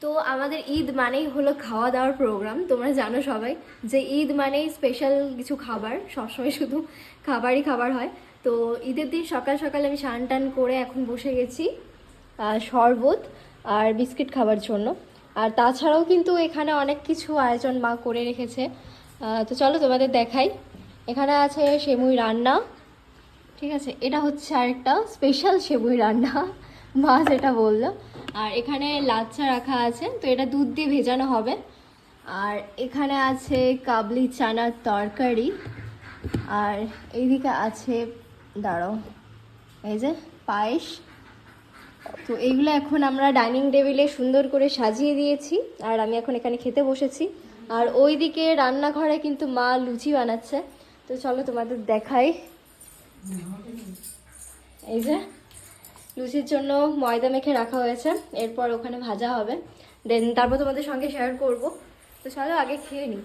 তো আমাদের ঈদ মানেই হলো খাওয়া দাওয়ার প্রোগ্রাম। তোমরা জানো সবাই যে ঈদ মানেই স্পেশাল কিছু খাবার, সবসময় শুধু খাবার হয়। তো ঈদের দিন সকাল সকাল আমি স্নান টান করে এখন বসে গেছি শরবত আর বিস্কিট খাবার জন্য। আর তাছাড়াও কিন্তু এখানে অনেক কিছু আয়োজন মা করে রেখেছে। তো চলো তোমাদের দেখাই। এখানে আছে সেমুই রান্না, ঠিক আছে, এটা হচ্ছে আরেকটা স্পেশাল সেমুই রান্না, মা যেটা বললো। আর এখানে লাচ্ছা রাখা আছে, তো এটা দুধ দিয়ে ভেজানো হবে। আর এখানে আছে কাবলি চানার তরকারি। আর এইদিকে আছে, দাঁড়াও, এই যে পায়েস। তো এইগুলো এখন আমরা ডাইনিং টেবিলে সুন্দর করে সাজিয়ে দিয়েছি, আর আমি এখন এখানে খেতে বসেছি। আর ওইদিকে রান্নাঘরে কিন্তু মা লুচি বানাচ্ছে। তো চলো তোমাদের দেখাই। এই যে লুচির জন্য ময়দা মেখে রাখা হয়েছে, এরপর ওখানে ভাজা হবে, দেন তারপর তোমাদের সঙ্গে শেয়ার করব। তো চলো আগে খেয়ে নিই।